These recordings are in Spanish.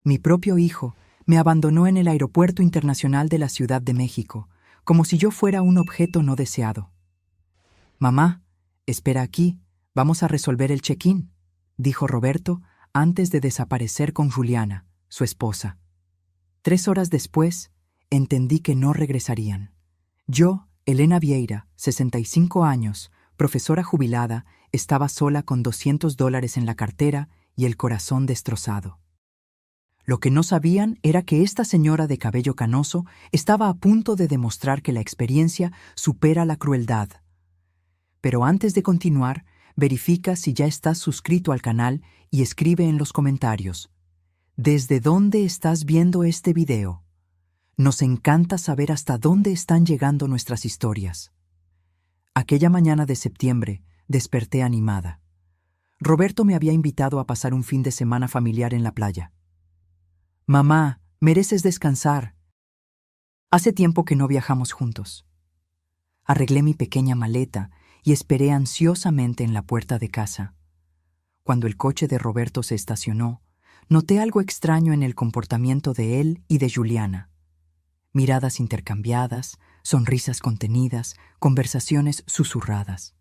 Mi propio hijo me abandonó en el Aeropuerto Internacional de la Ciudad de México, como si yo fuera un objeto no deseado. «Mamá, espera aquí, vamos a resolver el check-in», dijo Roberto antes de desaparecer con Juliana, su esposa. 3 horas después, entendí que no regresarían. Yo, Elena Vieira, 65 años, profesora jubilada, estaba sola con $200 en la cartera y el corazón destrozado. Lo que no sabían era que esta señora de cabello canoso estaba a punto de demostrar que la experiencia supera la crueldad. Pero antes de continuar, verifica si ya estás suscrito al canal y escribe en los comentarios: ¿desde dónde estás viendo este video? Nos encanta saber hasta dónde están llegando nuestras historias. Aquella mañana de septiembre, desperté animada. Roberto me había invitado a pasar un fin de semana familiar en la playa. «Mamá, mereces descansar. Hace tiempo que no viajamos juntos». Arreglé mi pequeña maleta y esperé ansiosamente en la puerta de casa. Cuando el coche de Roberto se estacionó, noté algo extraño en el comportamiento de él y de Juliana. Miradas intercambiadas, sonrisas contenidas, conversaciones susurradas.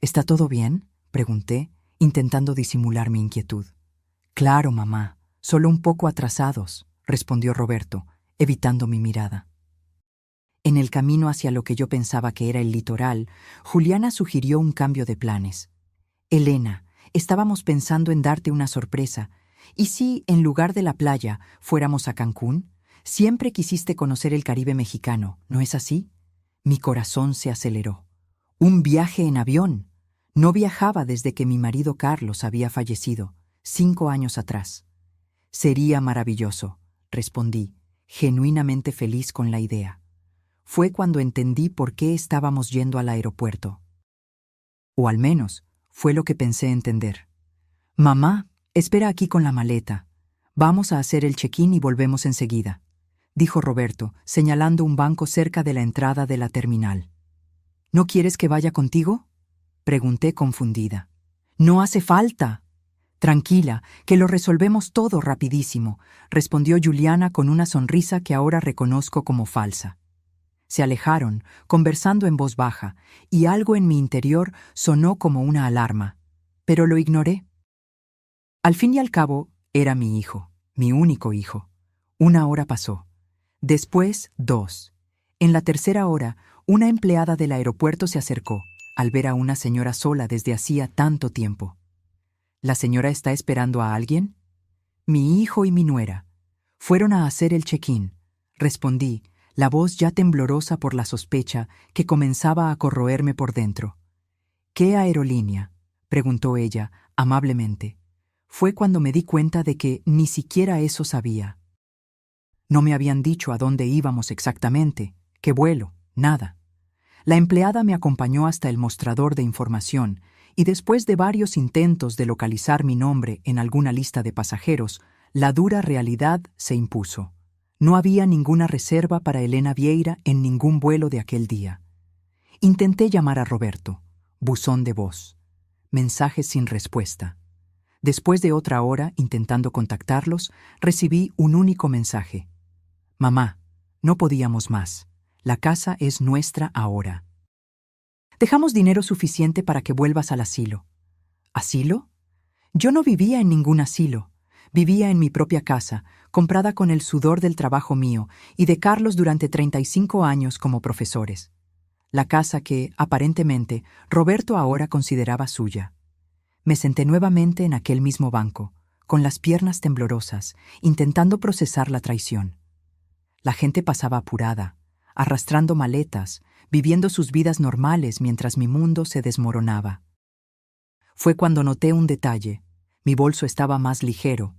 «¿Está todo bien?», pregunté, intentando disimular mi inquietud. «Claro, mamá, solo un poco atrasados», respondió Roberto, evitando mi mirada. En el camino hacia lo que yo pensaba que era el litoral, Juliana sugirió un cambio de planes. «Elena, estábamos pensando en darte una sorpresa. ¿Y si, en lugar de la playa, fuéramos a Cancún? Siempre quisiste conocer el Caribe mexicano, ¿no es así?». Mi corazón se aceleró. «¿Un viaje en avión?». No viajaba desde que mi marido Carlos había fallecido, 5 años atrás. «Sería maravilloso», respondí, genuinamente feliz con la idea. Fue cuando entendí por qué estábamos yendo al aeropuerto. O al menos, fue lo que pensé entender. «Mamá, espera aquí con la maleta. Vamos a hacer el check-in y volvemos enseguida», dijo Roberto, señalando un banco cerca de la entrada de la terminal. «¿No quieres que vaya contigo?», pregunté confundida. «No hace falta». «Tranquila, que lo resolvemos todo rapidísimo», respondió Juliana con una sonrisa que ahora reconozco como falsa. Se alejaron, conversando en voz baja, y algo en mi interior sonó como una alarma, pero lo ignoré. Al fin y al cabo, era mi hijo, mi único hijo. 1 hora pasó. Después, 2. En la tercera hora, una empleada del aeropuerto se acercó, al ver a una señora sola desde hacía tanto tiempo. «¿La señora está esperando a alguien?». «Mi hijo y mi nuera. Fueron a hacer el check-in», respondí, la voz ya temblorosa por la sospecha que comenzaba a corroerme por dentro. «¿Qué aerolínea?», preguntó ella, amablemente. Fue cuando me di cuenta de que ni siquiera eso sabía. No me habían dicho a dónde íbamos exactamente, qué vuelo, nada. La empleada me acompañó hasta el mostrador de información y después de varios intentos de localizar mi nombre en alguna lista de pasajeros, la dura realidad se impuso. No había ninguna reserva para Elena Vieira en ningún vuelo de aquel día. Intenté llamar a Roberto. Buzón de voz. Mensajes sin respuesta. Después de otra hora intentando contactarlos, recibí un único mensaje. «Mamá, no podíamos más. La casa es nuestra ahora. Dejamos dinero suficiente para que vuelvas al asilo». ¿Asilo? Yo no vivía en ningún asilo. Vivía en mi propia casa, comprada con el sudor del trabajo mío y de Carlos durante 35 años como profesores. La casa que, aparentemente, Roberto ahora consideraba suya. Me senté nuevamente en aquel mismo banco, con las piernas temblorosas, intentando procesar la traición. La gente pasaba apurada, arrastrando maletas, viviendo sus vidas normales mientras mi mundo se desmoronaba. Fue cuando noté un detalle. Mi bolso estaba más ligero.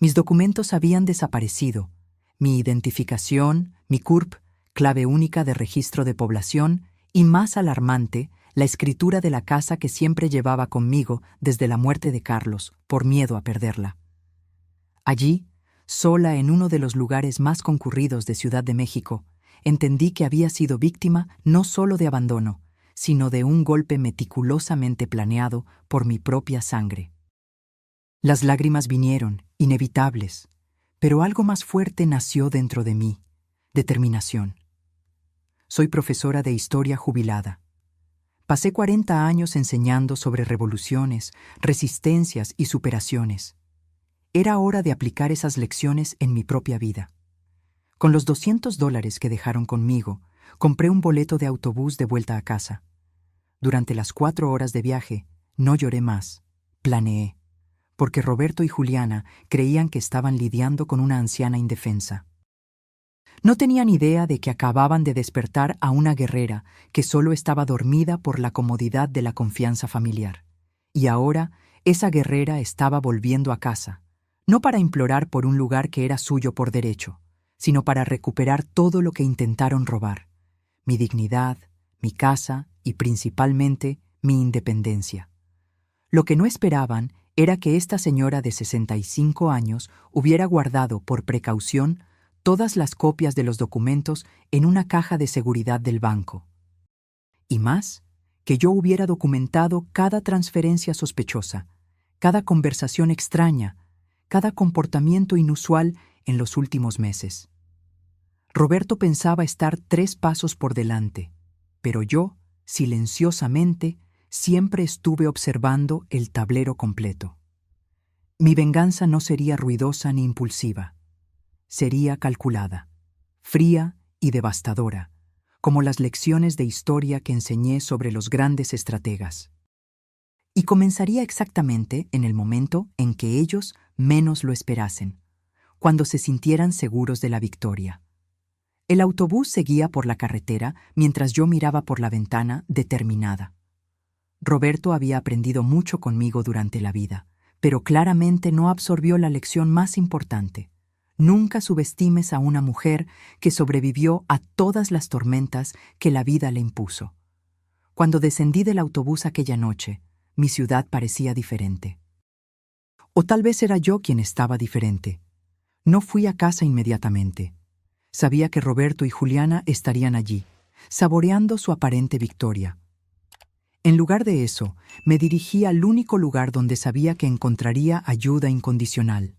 Mis documentos habían desaparecido. Mi identificación, mi CURP, clave única de registro de población, y más alarmante, la escritura de la casa que siempre llevaba conmigo desde la muerte de Carlos, por miedo a perderla. Allí, sola en uno de los lugares más concurridos de Ciudad de México, entendí que había sido víctima no solo de abandono, sino de un golpe meticulosamente planeado por mi propia sangre. Las lágrimas vinieron, inevitables. Pero algo más fuerte nació dentro de mí: determinación. Soy profesora de historia jubilada. Pasé 40 años enseñando sobre revoluciones, resistencias y superaciones. Era hora de aplicar esas lecciones en mi propia vida. Con los $200 que dejaron conmigo, compré un boleto de autobús de vuelta a casa. Durante las 4 horas de viaje, no lloré más, planeé, porque Roberto y Juliana creían que estaban lidiando con una anciana indefensa. No tenían idea de que acababan de despertar a una guerrera que solo estaba dormida por la comodidad de la confianza familiar. Y ahora, esa guerrera estaba volviendo a casa, no para implorar por un lugar que era suyo por derecho, sino para recuperar todo lo que intentaron robar: mi dignidad, mi casa y principalmente mi independencia. Lo que no esperaban era que esta señora de 65 años hubiera guardado por precaución todas las copias de los documentos en una caja de seguridad del banco. Y más, que yo hubiera documentado cada transferencia sospechosa, cada conversación extraña, cada comportamiento inusual en los últimos meses. Roberto pensaba estar 3 pasos por delante, pero yo, silenciosamente, siempre estuve observando el tablero completo. Mi venganza no sería ruidosa ni impulsiva. Sería calculada, fría y devastadora, como las lecciones de historia que enseñé sobre los grandes estrategas. Y comenzaría exactamente en el momento en que ellos menos lo esperasen, cuando se sintieran seguros de la victoria. El autobús seguía por la carretera mientras yo miraba por la ventana, determinada. Roberto había aprendido mucho conmigo durante la vida, pero claramente no absorbió la lección más importante. Nunca subestimes a una mujer que sobrevivió a todas las tormentas que la vida le impuso. Cuando descendí del autobús aquella noche, mi ciudad parecía diferente. O tal vez era yo quien estaba diferente. No fui a casa inmediatamente. Sabía que Roberto y Juliana estarían allí, saboreando su aparente victoria. En lugar de eso, me dirigí al único lugar donde sabía que encontraría ayuda incondicional: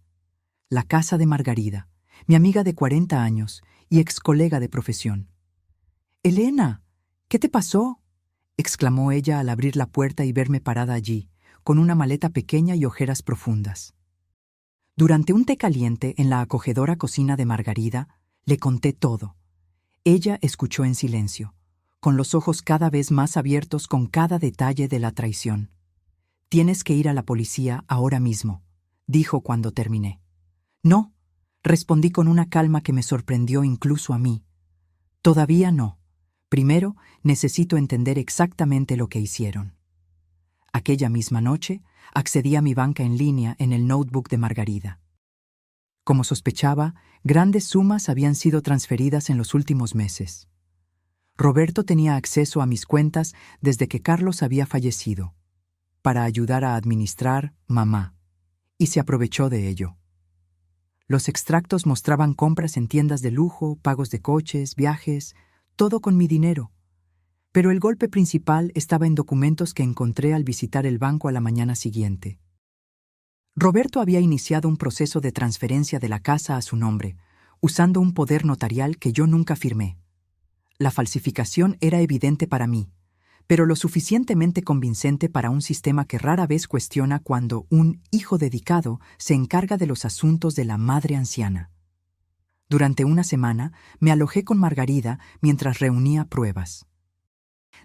la casa de Margarida, mi amiga de 40 años y ex colega de profesión. «Elena, ¿qué te pasó?», exclamó ella al abrir la puerta y verme parada allí, con una maleta pequeña y ojeras profundas. Durante un té caliente en la acogedora cocina de Margarida, le conté todo. Ella escuchó en silencio, con los ojos cada vez más abiertos con cada detalle de la traición. «Tienes que ir a la policía ahora mismo», dijo cuando terminé. «No», respondí con una calma que me sorprendió incluso a mí. «Todavía no. Primero, necesito entender exactamente lo que hicieron». Aquella misma noche, accedí a mi banca en línea en el notebook de Margarida. Como sospechaba, grandes sumas habían sido transferidas en los últimos meses. Roberto tenía acceso a mis cuentas desde que Carlos había fallecido, para ayudar a administrar mamá, y se aprovechó de ello. Los extractos mostraban compras en tiendas de lujo, pagos de coches, viajes, todo con mi dinero. Pero el golpe principal estaba en documentos que encontré al visitar el banco a la mañana siguiente. Roberto había iniciado un proceso de transferencia de la casa a su nombre, usando un poder notarial que yo nunca firmé. La falsificación era evidente para mí, pero lo suficientemente convincente para un sistema que rara vez cuestiona cuando un hijo dedicado se encarga de los asuntos de la madre anciana. Durante una semana me alojé con Margarida mientras reunía pruebas.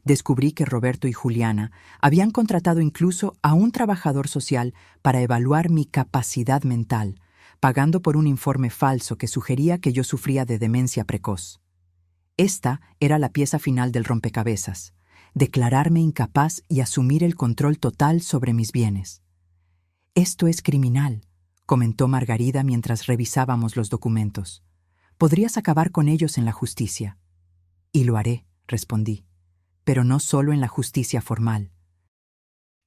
Descubrí que Roberto y Juliana habían contratado incluso a un trabajador social para evaluar mi capacidad mental, pagando por un informe falso que sugería que yo sufría de demencia precoz. Esta era la pieza final del rompecabezas: declararme incapaz y asumir el control total sobre mis bienes. «Esto es criminal», comentó Margarida mientras revisábamos los documentos. «Podrías acabar con ellos en la justicia». «Y lo haré», respondí, «pero no solo en la justicia formal.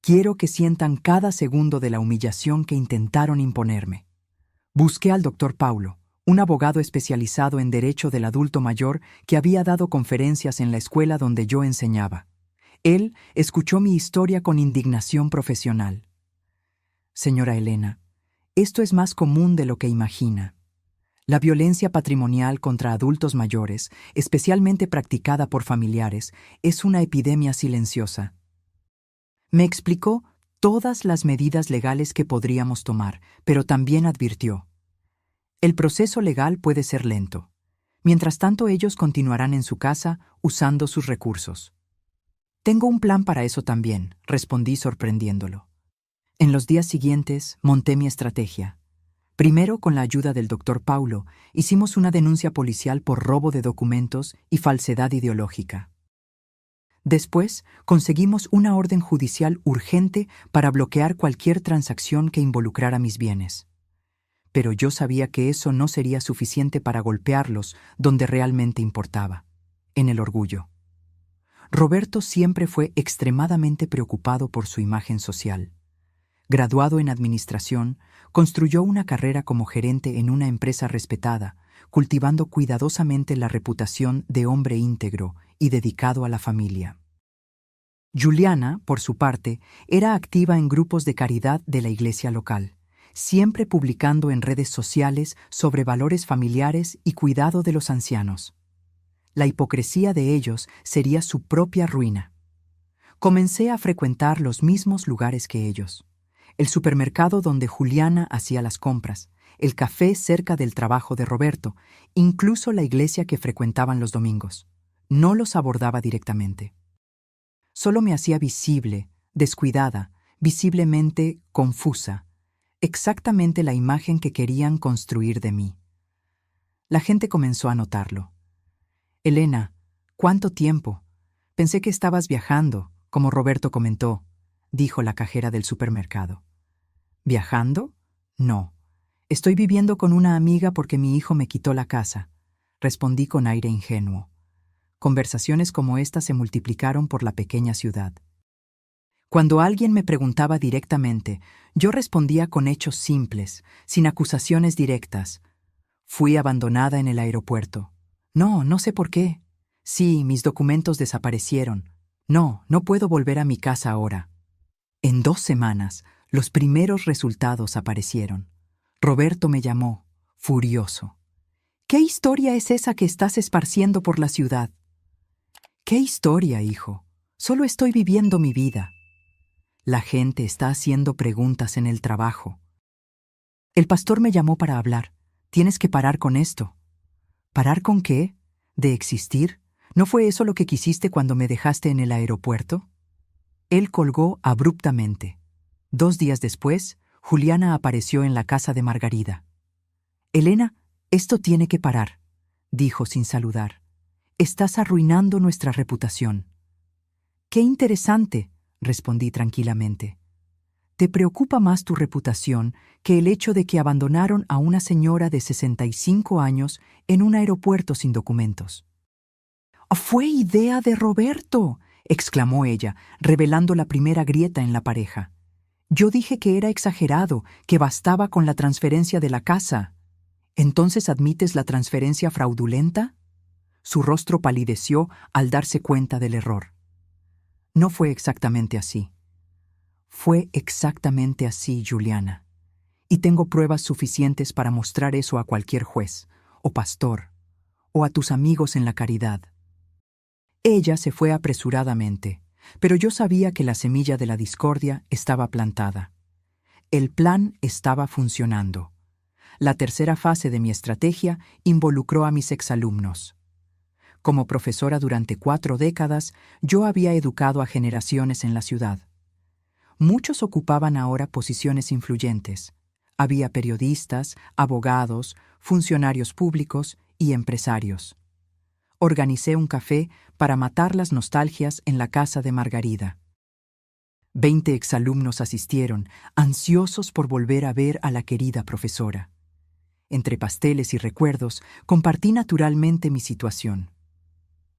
Quiero que sientan cada segundo de la humillación que intentaron imponerme». Busqué al doctor Paulo, un abogado especializado en derecho del adulto mayor que había dado conferencias en la escuela donde yo enseñaba. Él escuchó mi historia con indignación profesional. «Señora Elena, esto es más común de lo que imagina. La violencia patrimonial contra adultos mayores, especialmente practicada por familiares, es una epidemia silenciosa. Me explicó todas las medidas legales que podríamos tomar, pero también advirtió: el proceso legal puede ser lento. Mientras tanto, ellos continuarán en su casa usando sus recursos. Tengo un plan para eso también, respondí sorprendiéndolo. En los días siguientes, monté mi estrategia. Primero, con la ayuda del doctor Paulo, hicimos una denuncia policial por robo de documentos y falsedad ideológica. Después, conseguimos una orden judicial urgente para bloquear cualquier transacción que involucrara mis bienes. Pero yo sabía que eso no sería suficiente para golpearlos donde realmente importaba, en el orgullo. Roberto siempre fue extremadamente preocupado por su imagen social. Graduado en administración, construyó una carrera como gerente en una empresa respetada, cultivando cuidadosamente la reputación de hombre íntegro y dedicado a la familia. Juliana, por su parte, era activa en grupos de caridad de la iglesia local, siempre publicando en redes sociales sobre valores familiares y cuidado de los ancianos. La hipocresía de ellos sería su propia ruina. Comencé a frecuentar los mismos lugares que ellos: el supermercado donde Juliana hacía las compras, el café cerca del trabajo de Roberto, incluso la iglesia que frecuentaban los domingos. No los abordaba directamente. Solo me hacía visible, descuidada, visiblemente confusa, exactamente la imagen que querían construir de mí. La gente comenzó a notarlo. «Elena, ¿cuánto tiempo? Pensé que estabas viajando, como Roberto comentó», dijo la cajera del supermercado. «¿Viajando? No. Estoy viviendo con una amiga porque mi hijo me quitó la casa», respondí con aire ingenuo. Conversaciones como esta se multiplicaron por la pequeña ciudad. Cuando alguien me preguntaba directamente, yo respondía con hechos simples, sin acusaciones directas. «Fui abandonada en el aeropuerto». «No, no sé por qué». «Sí, mis documentos desaparecieron». «No, no puedo volver a mi casa ahora». En 2 semanas, los primeros resultados aparecieron. Roberto me llamó, furioso. «¿Qué historia es esa que estás esparciendo por la ciudad?» «¿Qué historia, hijo? Solo estoy viviendo mi vida». «La gente está haciendo preguntas en el trabajo». «El pastor me llamó para hablar. Tienes que parar con esto». «¿Parar con qué? ¿De existir? ¿No fue eso lo que quisiste cuando me dejaste en el aeropuerto?» Él colgó abruptamente. 2 días después, Juliana apareció en la casa de Margarida. «Elena, esto tiene que parar», dijo sin saludar. «Estás arruinando nuestra reputación». «Qué interesante», respondí tranquilamente. «Te preocupa más tu reputación que el hecho de que abandonaron a una señora de 65 años en un aeropuerto sin documentos». «¡Fue idea de Roberto!», exclamó ella, revelando la primera grieta en la pareja. «Yo dije que era exagerado, que bastaba con la transferencia de la casa». «¿Entonces admites la transferencia fraudulenta?». Su rostro palideció al darse cuenta del error. «No fue exactamente así». «Fue exactamente así, Juliana. Y tengo pruebas suficientes para mostrar eso a cualquier juez, o pastor, o a tus amigos en la caridad». Ella se fue apresuradamente, pero yo sabía que la semilla de la discordia estaba plantada. El plan estaba funcionando. La tercera fase de mi estrategia involucró a mis exalumnos. Como profesora durante 4 décadas, yo había educado a generaciones en la ciudad. Muchos ocupaban ahora posiciones influyentes. Había periodistas, abogados, funcionarios públicos y empresarios. Organicé un café para matar las nostalgias en la casa de Margarida. 20 exalumnos asistieron, ansiosos por volver a ver a la querida profesora. Entre pasteles y recuerdos, compartí naturalmente mi situación.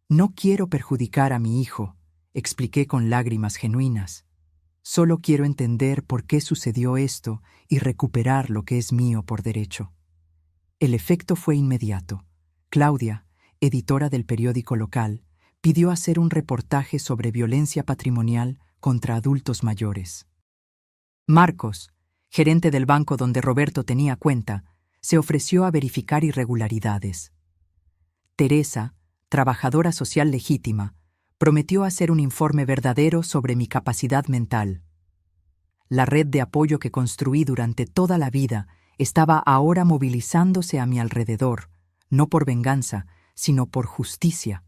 «No quiero perjudicar a mi hijo», expliqué con lágrimas genuinas. «Solo quiero entender por qué sucedió esto y recuperar lo que es mío por derecho». El efecto fue inmediato. Claudia, editora del periódico local, pidió hacer un reportaje sobre violencia patrimonial contra adultos mayores. Marcos, gerente del banco donde Roberto tenía cuenta, se ofreció a verificar irregularidades. Teresa, trabajadora social legítima, prometió hacer un informe verdadero sobre mi capacidad mental. La red de apoyo que construí durante toda la vida estaba ahora movilizándose a mi alrededor, no por venganza, sino por justicia,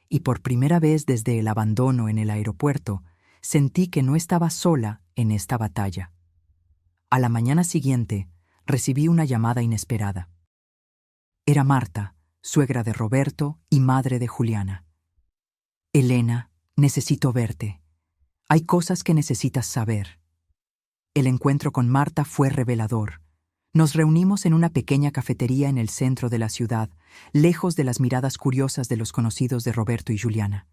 y por primera vez desde el abandono en el aeropuerto, sentí que no estaba sola en esta batalla. A la mañana siguiente, recibí una llamada inesperada. Era Marta, suegra de Roberto y madre de Juliana. Elena, necesito verte. Hay cosas que necesitas saber. El encuentro con Marta fue revelador. Nos reunimos en una pequeña cafetería en el centro de la ciudad, lejos de las miradas curiosas de los conocidos de Roberto y Juliana.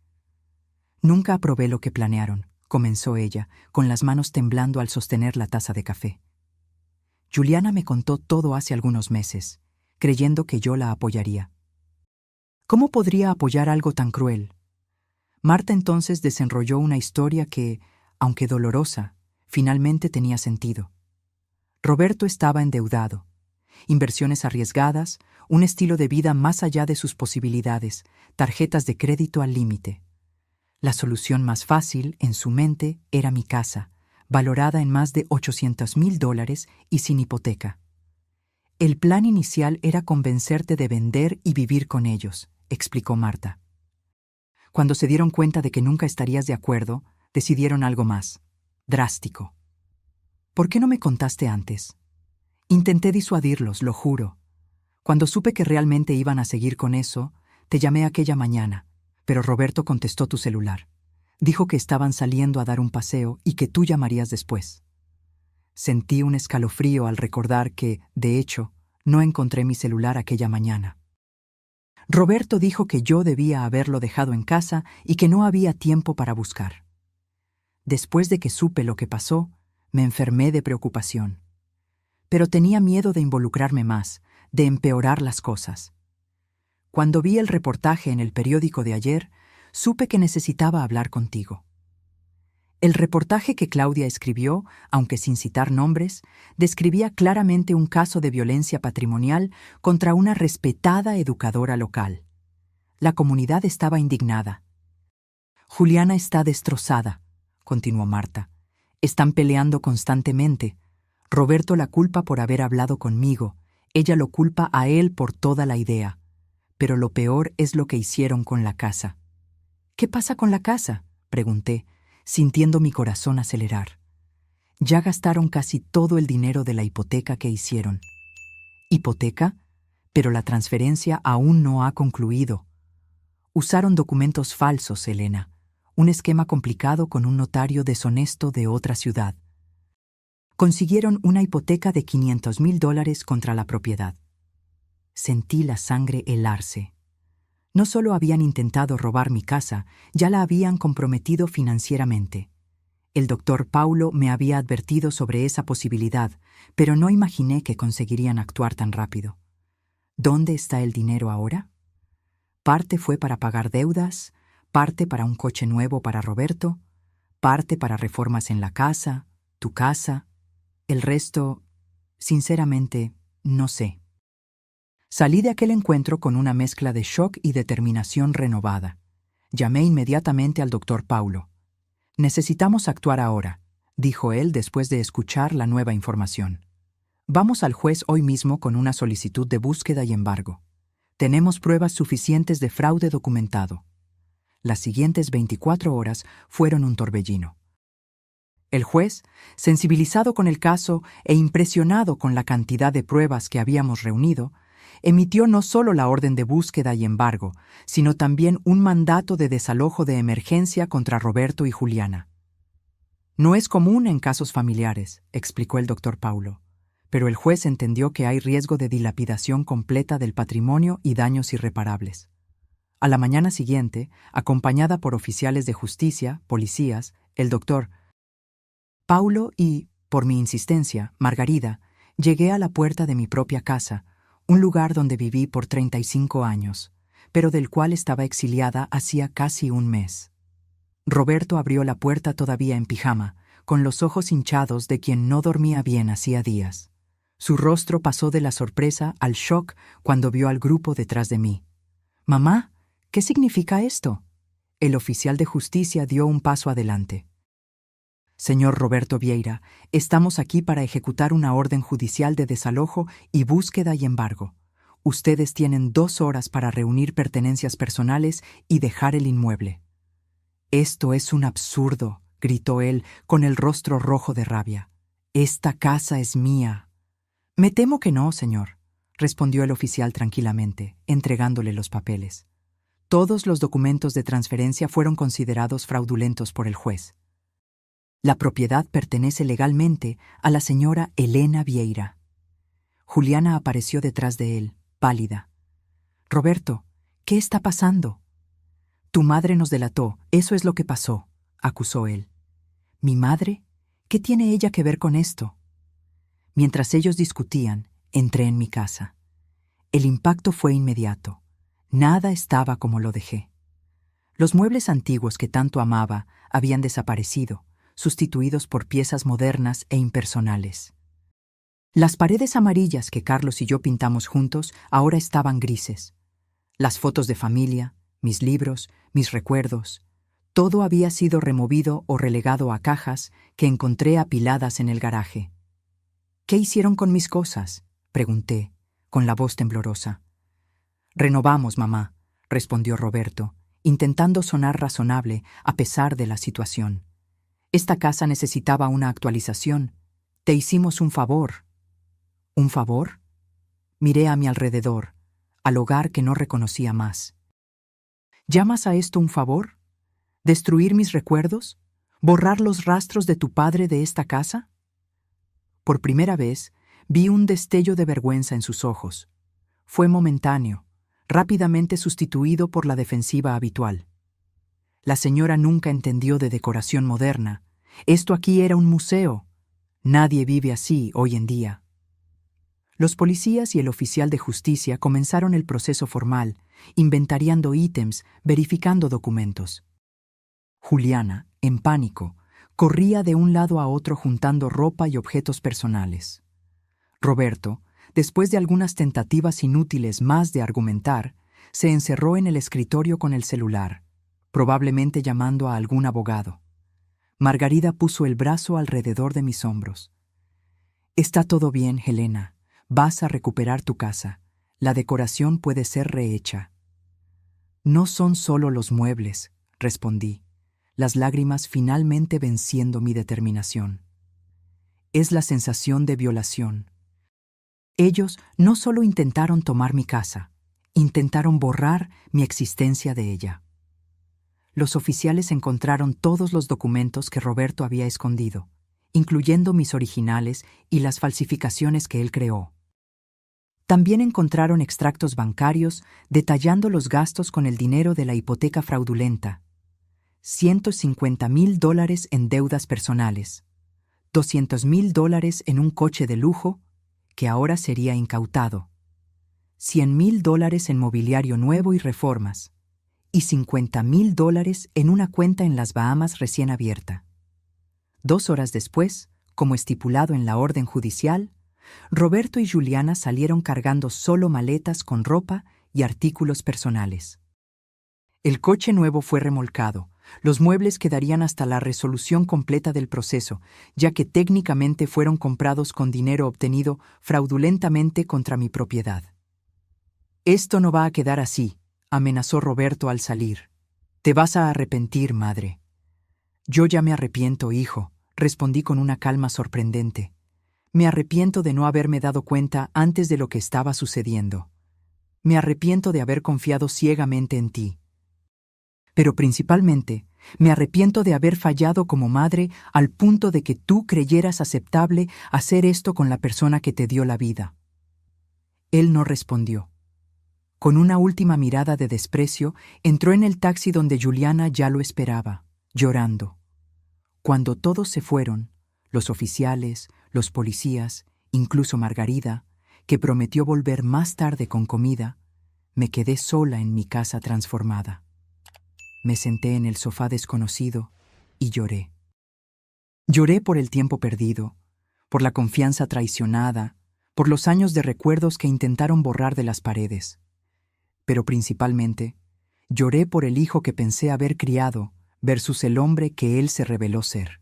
Nunca aprobé lo que planearon, comenzó ella, con las manos temblando al sostener la taza de café. Juliana me contó todo hace algunos meses, creyendo que yo la apoyaría. ¿Cómo podría apoyar algo tan cruel? Marta entonces desenrolló una historia que, aunque dolorosa, finalmente tenía sentido. Roberto estaba endeudado. Inversiones arriesgadas, un estilo de vida más allá de sus posibilidades, tarjetas de crédito al límite. La solución más fácil, en su mente, era mi casa, valorada en más de $800,000 y sin hipoteca. El plan inicial era convencerte de vender y vivir con ellos, explicó Marta. Cuando se dieron cuenta de que nunca estarías de acuerdo, decidieron algo más, drástico. ¿Por qué no me contaste antes? Intenté disuadirlos, lo juro. Cuando supe que realmente iban a seguir con eso, te llamé aquella mañana, pero Roberto contestó tu celular. Dijo que estaban saliendo a dar un paseo y que tú llamarías después. Sentí un escalofrío al recordar que, de hecho, no encontré mi celular aquella mañana. Roberto dijo que yo debía haberlo dejado en casa y que no había tiempo para buscar. Después de que supe lo que pasó, me enfermé de preocupación. Pero tenía miedo de involucrarme más, de empeorar las cosas. Cuando vi el reportaje en el periódico de ayer, supe que necesitaba hablar contigo. El reportaje que Claudia escribió, aunque sin citar nombres, describía claramente un caso de violencia patrimonial contra una respetada educadora local. La comunidad estaba indignada. Juliana está destrozada, continuó Marta. Están peleando constantemente. Roberto la culpa por haber hablado conmigo. Ella lo culpa a él por toda la idea. Pero lo peor es lo que hicieron con la casa. ¿Qué pasa con la casa?, pregunté, sintiendo mi corazón acelerar. Ya gastaron casi todo el dinero de la hipoteca que hicieron. ¿Hipoteca? Pero la transferencia aún no ha concluido. Usaron documentos falsos, Elena. Un esquema complicado con un notario deshonesto de otra ciudad. Consiguieron una hipoteca de $500,000 contra la propiedad. Sentí la sangre helarse. No solo habían intentado robar mi casa, ya la habían comprometido financieramente. El doctor Paulo me había advertido sobre esa posibilidad, pero no imaginé que conseguirían actuar tan rápido. ¿Dónde está el dinero ahora? Parte fue para pagar deudas, parte para un coche nuevo para Roberto, parte para reformas en la casa, tu casa. El resto, sinceramente, no sé. Salí de aquel encuentro con una mezcla de shock y determinación renovada. Llamé inmediatamente al doctor Paulo. «Necesitamos actuar ahora», dijo él después de escuchar la nueva información. «Vamos al juez hoy mismo con una solicitud de búsqueda y embargo. Tenemos pruebas suficientes de fraude documentado». Las siguientes 24 horas fueron un torbellino. El juez, sensibilizado con el caso e impresionado con la cantidad de pruebas que habíamos reunido, emitió no solo la orden de búsqueda y embargo, sino también un mandato de desalojo de emergencia contra Roberto y Juliana. «No es común en casos familiares», explicó el doctor Paulo, pero el juez entendió que hay riesgo de dilapidación completa del patrimonio y daños irreparables. A la mañana siguiente, acompañada por oficiales de justicia, policías, el doctor Paulo y, por mi insistencia, Margarida, llegué a la puerta de mi propia casa, un lugar donde viví por 35 años, pero del cual estaba exiliada hacía casi un mes. Roberto abrió la puerta todavía en pijama, con los ojos hinchados de quien no dormía bien hacía días. Su rostro pasó de la sorpresa al shock cuando vio al grupo detrás de mí. «Mamá, ¿qué significa esto?» El oficial de justicia dio un paso adelante. «Señor Roberto Vieira, estamos aquí para ejecutar una orden judicial de desalojo y búsqueda y embargo. Ustedes tienen 2 horas para reunir pertenencias personales y dejar el inmueble». «Esto es un absurdo», gritó él con el rostro rojo de rabia. «Esta casa es mía». «Me temo que no, señor», respondió el oficial tranquilamente, entregándole los papeles. Todos los documentos de transferencia fueron considerados fraudulentos por el juez. La propiedad pertenece legalmente a la señora Elena Vieira. Juliana apareció detrás de él, pálida. «Roberto, ¿qué está pasando?» «Tu madre nos delató, eso es lo que pasó», acusó él. «¿Mi madre? ¿Qué tiene ella que ver con esto?» Mientras ellos discutían, entré en mi casa. El impacto fue inmediato. Nada estaba como lo dejé. Los muebles antiguos que tanto amaba habían desaparecido, sustituidos por piezas modernas e impersonales. Las paredes amarillas que Carlos y yo pintamos juntos ahora estaban grises. Las fotos de familia, mis libros, mis recuerdos, todo había sido removido o relegado a cajas que encontré apiladas en el garaje. «¿Qué hicieron con mis cosas?», pregunté, con la voz temblorosa. «Renovamos, mamá», respondió Roberto, intentando sonar razonable a pesar de la situación. «Esta casa necesitaba una actualización. Te hicimos un favor». «¿Un favor?». Miré a mi alrededor, al hogar que no reconocía más. «¿Llamas a esto un favor? ¿Destruir mis recuerdos? ¿Borrar los rastros de tu padre de esta casa?». Por primera vez, vi un destello de vergüenza en sus ojos. Fue momentáneo, rápidamente sustituido por la defensiva habitual. La señora nunca entendió de decoración moderna. Esto aquí era un museo. Nadie vive así hoy en día. Los policías y el oficial de justicia comenzaron el proceso formal, inventariando ítems, verificando documentos. Juliana, en pánico, corría de un lado a otro juntando ropa y objetos personales. Roberto, después de algunas tentativas inútiles más de argumentar, se encerró en el escritorio con el celular, probablemente llamando a algún abogado. Margarida puso el brazo alrededor de mis hombros. «Está todo bien, Helena. Vas a recuperar tu casa. La decoración puede ser rehecha». «No son solo los muebles», respondí, las lágrimas finalmente venciendo mi determinación. «Es la sensación de violación. Ellos no solo intentaron tomar mi casa, intentaron borrar mi existencia de ella». Los oficiales encontraron todos los documentos que Roberto había escondido, incluyendo mis originales y las falsificaciones que él creó. También encontraron extractos bancarios detallando los gastos con el dinero de la hipoteca fraudulenta. $150,000 en deudas personales, $200,000 en un coche de lujo, que ahora sería incautado, $100,000 en mobiliario nuevo y reformas, y $50,000 en una cuenta en las Bahamas recién abierta. 2 horas después, como estipulado en la orden judicial, Roberto y Juliana salieron cargando solo maletas con ropa y artículos personales. El coche nuevo fue remolcado. Los muebles quedarían hasta la resolución completa del proceso, ya que técnicamente fueron comprados con dinero obtenido fraudulentamente contra mi propiedad. «Esto no va a quedar así», amenazó Roberto al salir. «Te vas a arrepentir, madre». «Yo ya me arrepiento, hijo», respondí con una calma sorprendente. «Me arrepiento de no haberme dado cuenta antes de lo que estaba sucediendo. Me arrepiento de haber confiado ciegamente en ti. Pero principalmente, me arrepiento de haber fallado como madre al punto de que tú creyeras aceptable hacer esto con la persona que te dio la vida». Él no respondió. Con una última mirada de desprecio, entró en el taxi donde Juliana ya lo esperaba, llorando. Cuando todos se fueron, los oficiales, los policías, incluso Margarida, que prometió volver más tarde con comida, me quedé sola en mi casa transformada. Me senté en el sofá desconocido y lloré. Lloré por el tiempo perdido, por la confianza traicionada, por los años de recuerdos que intentaron borrar de las paredes. Pero principalmente, lloré por el hijo que pensé haber criado versus el hombre que él se reveló ser.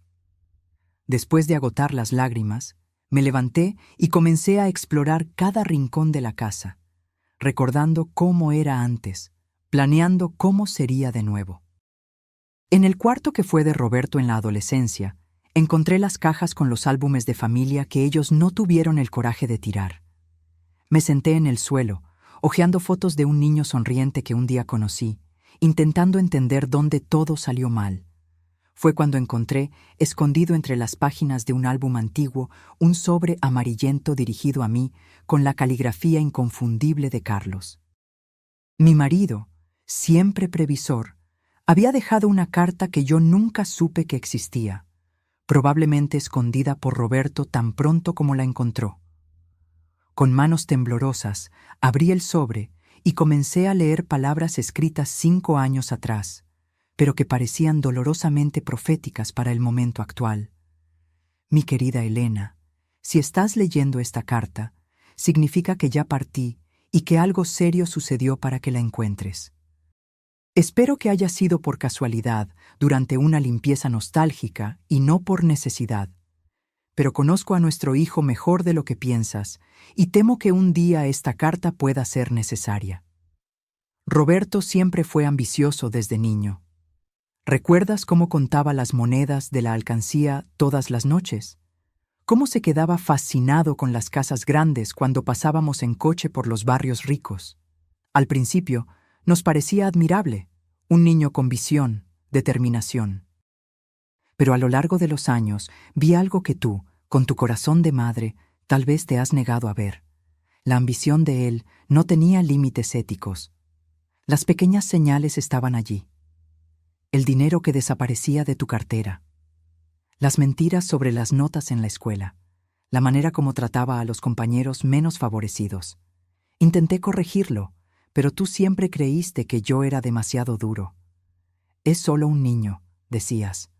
Después de agotar las lágrimas, me levanté y comencé a explorar cada rincón de la casa, recordando cómo era antes, planeando cómo sería de nuevo. En el cuarto que fue de Roberto en la adolescencia, encontré las cajas con los álbumes de familia que ellos no tuvieron el coraje de tirar. Me senté en el suelo, hojeando fotos de un niño sonriente que un día conocí, intentando entender dónde todo salió mal. Fue cuando encontré, escondido entre las páginas de un álbum antiguo, un sobre amarillento dirigido a mí con la caligrafía inconfundible de Carlos. Mi marido, siempre previsor, había dejado una carta que yo nunca supe que existía, probablemente escondida por Roberto tan pronto como la encontró. Con manos temblorosas, abrí el sobre y comencé a leer palabras escritas 5 años atrás, pero que parecían dolorosamente proféticas para el momento actual. Mi querida Elena, si estás leyendo esta carta, significa que ya partí y que algo serio sucedió para que la encuentres. Espero que haya sido por casualidad, durante una limpieza nostálgica y no por necesidad. Pero conozco a nuestro hijo mejor de lo que piensas y temo que un día esta carta pueda ser necesaria. Roberto siempre fue ambicioso desde niño. ¿Recuerdas cómo contaba las monedas de la alcancía todas las noches? ¿Cómo se quedaba fascinado con las casas grandes cuando pasábamos en coche por los barrios ricos? Al principio, nos parecía admirable, un niño con visión, determinación. Pero a lo largo de los años vi algo que tú, con tu corazón de madre, tal vez te has negado a ver. La ambición de él no tenía límites éticos. Las pequeñas señales estaban allí. El dinero que desaparecía de tu cartera. Las mentiras sobre las notas en la escuela. La manera como trataba a los compañeros menos favorecidos. Intenté corregirlo, pero tú siempre creíste que yo era demasiado duro. Es solo un niño, decías.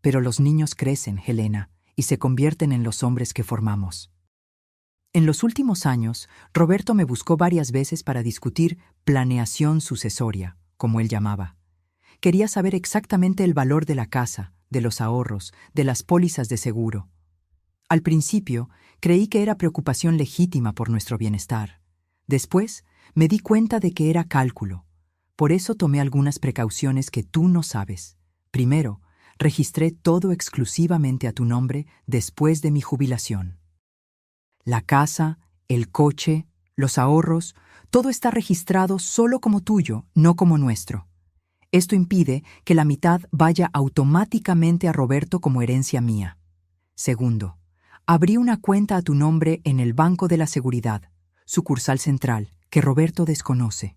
Pero los niños crecen, Helena, y se convierten en los hombres que formamos. En los últimos años, Roberto me buscó varias veces para discutir planeación sucesoria, como él llamaba. Quería saber exactamente el valor de la casa, de los ahorros, de las pólizas de seguro. Al principio, creí que era preocupación legítima por nuestro bienestar. Después, me di cuenta de que era cálculo. Por eso tomé algunas precauciones que tú no sabes. Primero, registré todo exclusivamente a tu nombre después de mi jubilación. La casa, el coche, los ahorros, todo está registrado solo como tuyo, no como nuestro. Esto impide que la mitad vaya automáticamente a Roberto como herencia mía. Segundo, abrí una cuenta a tu nombre en el Banco de la Seguridad, sucursal central, que Roberto desconoce.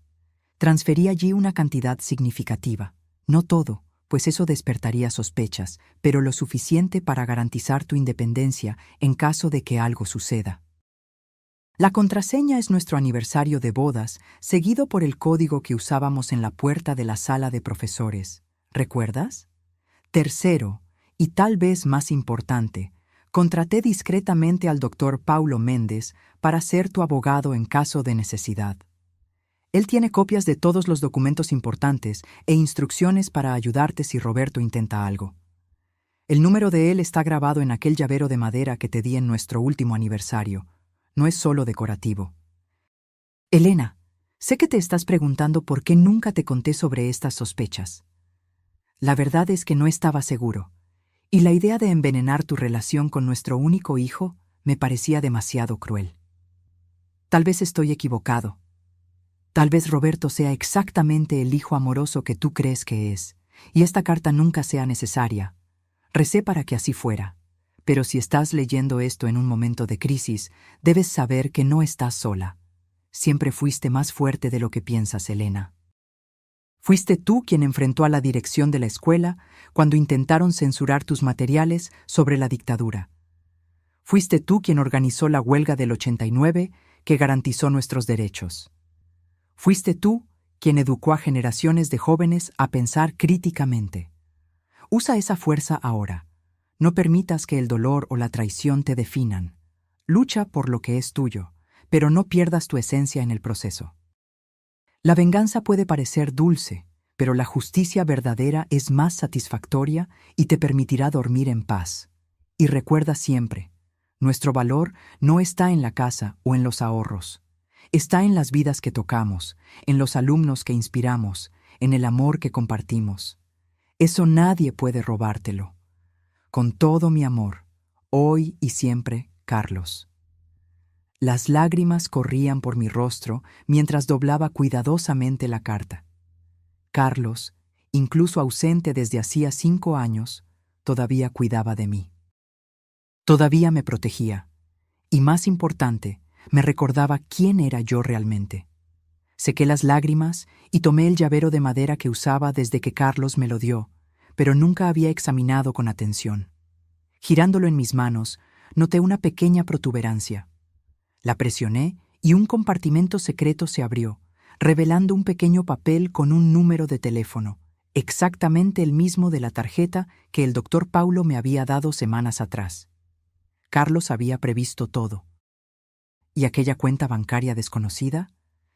Transferí allí una cantidad significativa. No todo, pues eso despertaría sospechas, pero lo suficiente para garantizar tu independencia en caso de que algo suceda. La contraseña es nuestro aniversario de bodas, seguido por el código que usábamos en la puerta de la sala de profesores. ¿Recuerdas? Tercero, y tal vez más importante, contraté discretamente al doctor Paulo Méndez para ser tu abogado en caso de necesidad. Él tiene copias de todos los documentos importantes e instrucciones para ayudarte si Roberto intenta algo. El número de él está grabado en aquel llavero de madera que te di en nuestro último aniversario. No es solo decorativo. Elena, sé que te estás preguntando por qué nunca te conté sobre estas sospechas. La verdad es que no estaba seguro, y la idea de envenenar tu relación con nuestro único hijo me parecía demasiado cruel. Tal vez estoy equivocado. Tal vez Roberto sea exactamente el hijo amoroso que tú crees que es, y esta carta nunca sea necesaria. Recé para que así fuera. Pero si estás leyendo esto en un momento de crisis, debes saber que no estás sola. Siempre fuiste más fuerte de lo que piensas, Elena. Fuiste tú quien enfrentó a la dirección de la escuela cuando intentaron censurar tus materiales sobre la dictadura. Fuiste tú quien organizó la huelga del 89 que garantizó nuestros derechos. Fuiste tú quien educó a generaciones de jóvenes a pensar críticamente. Usa esa fuerza ahora. No permitas que el dolor o la traición te definan. Lucha por lo que es tuyo, pero no pierdas tu esencia en el proceso. La venganza puede parecer dulce, pero la justicia verdadera es más satisfactoria y te permitirá dormir en paz. Y recuerda siempre, nuestro valor no está en la casa o en los ahorros. Está en las vidas que tocamos, en los alumnos que inspiramos, en el amor que compartimos. Eso nadie puede robártelo. Con todo mi amor, hoy y siempre, Carlos. Las lágrimas corrían por mi rostro mientras doblaba cuidadosamente la carta. Carlos, incluso ausente desde hacía 5 años, todavía cuidaba de mí. Todavía me protegía. Y más importante, me recordaba quién era yo realmente. Sequé las lágrimas y tomé el llavero de madera que usaba desde que Carlos me lo dio, pero nunca había examinado con atención. Girándolo en mis manos, noté una pequeña protuberancia. La presioné y un compartimento secreto se abrió, revelando un pequeño papel con un número de teléfono, exactamente el mismo de la tarjeta que el doctor Paulo me había dado semanas atrás. Carlos había previsto todo. ¿Y aquella cuenta bancaria desconocida?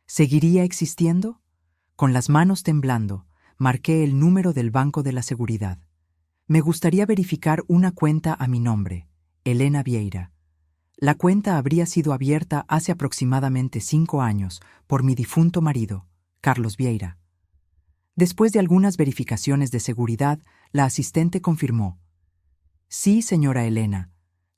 ¿Seguiría existiendo? Con las manos temblando, marqué el número del Banco de la Seguridad. Me gustaría verificar una cuenta a mi nombre, Elena Vieira. La cuenta habría sido abierta hace aproximadamente 5 años por mi difunto marido, Carlos Vieira. Después de algunas verificaciones de seguridad, la asistente confirmó: «Sí, señora Elena,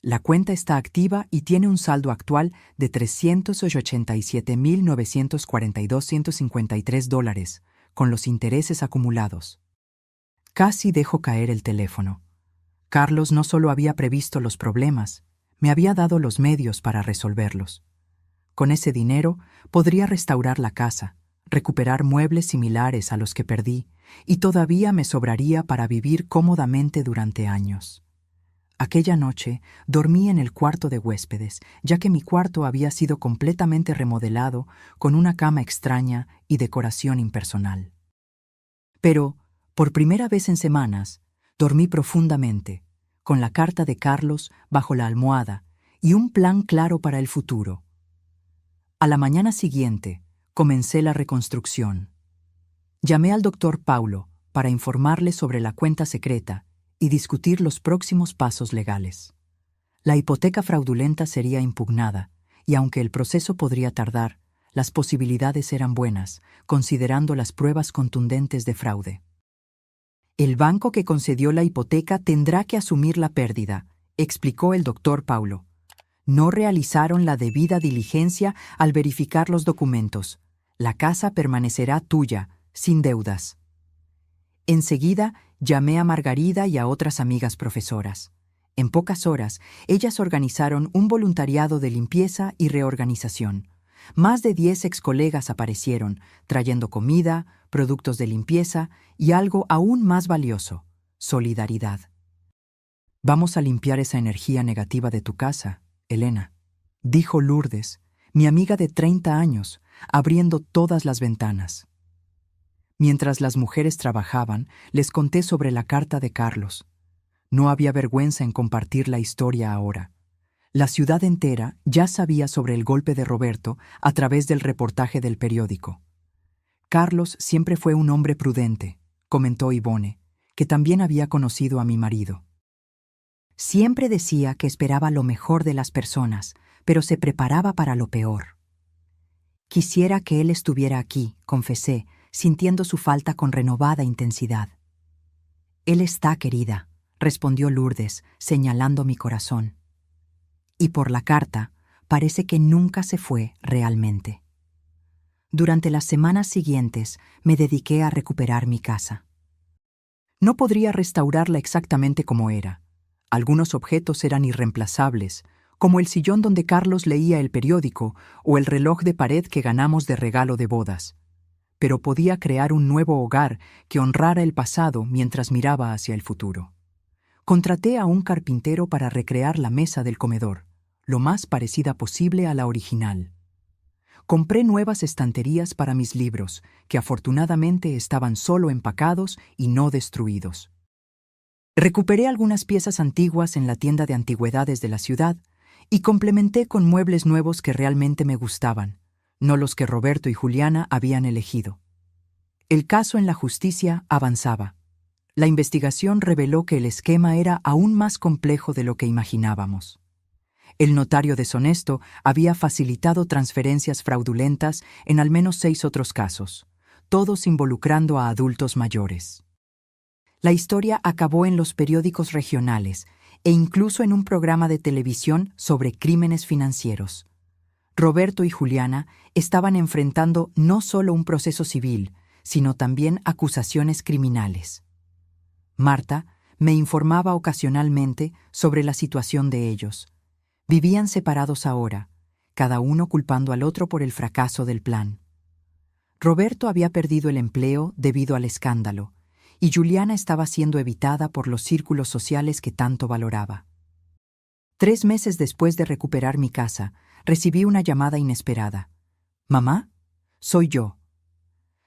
la cuenta está activa y tiene un saldo actual de $387,942,153, con los intereses acumulados». Casi dejo caer el teléfono. Carlos no solo había previsto los problemas, me había dado los medios para resolverlos. Con ese dinero podría restaurar la casa, recuperar muebles similares a los que perdí, y todavía me sobraría para vivir cómodamente durante años. Aquella noche dormí en el cuarto de huéspedes, ya que mi cuarto había sido completamente remodelado con una cama extraña y decoración impersonal. Pero, por primera vez en semanas, dormí profundamente, con la carta de Carlos bajo la almohada y un plan claro para el futuro. A la mañana siguiente, comencé la reconstrucción. Llamé al doctor Paulo para informarle sobre la cuenta secreta y discutir los próximos pasos legales. La hipoteca fraudulenta sería impugnada, y aunque el proceso podría tardar, las posibilidades eran buenas, considerando las pruebas contundentes de fraude. «El banco que concedió la hipoteca tendrá que asumir la pérdida», explicó el doctor Paulo. «No realizaron la debida diligencia al verificar los documentos. La casa permanecerá tuya, sin deudas». Enseguida, llamé a Margarida y a otras amigas profesoras. En pocas horas, ellas organizaron un voluntariado de limpieza y reorganización. Más de 10 excolegas aparecieron, trayendo comida, productos de limpieza y algo aún más valioso: solidaridad. «Vamos a limpiar esa energía negativa de tu casa, Elena», dijo Lourdes, mi amiga de 30 años, abriendo todas las ventanas. Mientras las mujeres trabajaban, les conté sobre la carta de Carlos. No había vergüenza en compartir la historia ahora. La ciudad entera ya sabía sobre el golpe de Roberto a través del reportaje del periódico. «Carlos siempre fue un hombre prudente», comentó Ivone, que también había conocido a mi marido. «Siempre decía que esperaba lo mejor de las personas, pero se preparaba para lo peor». «Quisiera que él estuviera aquí», confesé, sintiendo su falta con renovada intensidad. «Él está, querida», respondió Lourdes, señalando mi corazón. «Y por la carta, parece que nunca se fue realmente». Durante las semanas siguientes me dediqué a recuperar mi casa. No podría restaurarla exactamente como era. Algunos objetos eran irreemplazables, como el sillón donde Carlos leía el periódico o el reloj de pared que ganamos de regalo de bodas. Pero podía crear un nuevo hogar que honrara el pasado mientras miraba hacia el futuro. Contraté a un carpintero para recrear la mesa del comedor, lo más parecida posible a la original. Compré nuevas estanterías para mis libros, que afortunadamente estaban solo empacados y no destruidos. Recuperé algunas piezas antiguas en la tienda de antigüedades de la ciudad Y complementé con muebles nuevos que realmente me gustaban, no los que Roberto y Juliana habían elegido. El caso en la justicia avanzaba. La investigación reveló que el esquema era aún más complejo de lo que imaginábamos. El notario deshonesto había facilitado transferencias fraudulentas en al menos 6 otros casos, todos involucrando a adultos mayores. La historia acabó en los periódicos regionales e incluso en un programa de televisión sobre crímenes financieros. Roberto y Juliana estaban enfrentando no solo un proceso civil, sino también acusaciones criminales. Marta me informaba ocasionalmente sobre la situación de ellos. Vivían separados ahora, cada uno culpando al otro por el fracaso del plan. Roberto había perdido el empleo debido al escándalo, y Juliana estaba siendo evitada por los círculos sociales que tanto valoraba. 3 meses después de recuperar mi casa, recibí una llamada inesperada. «Mamá, soy yo».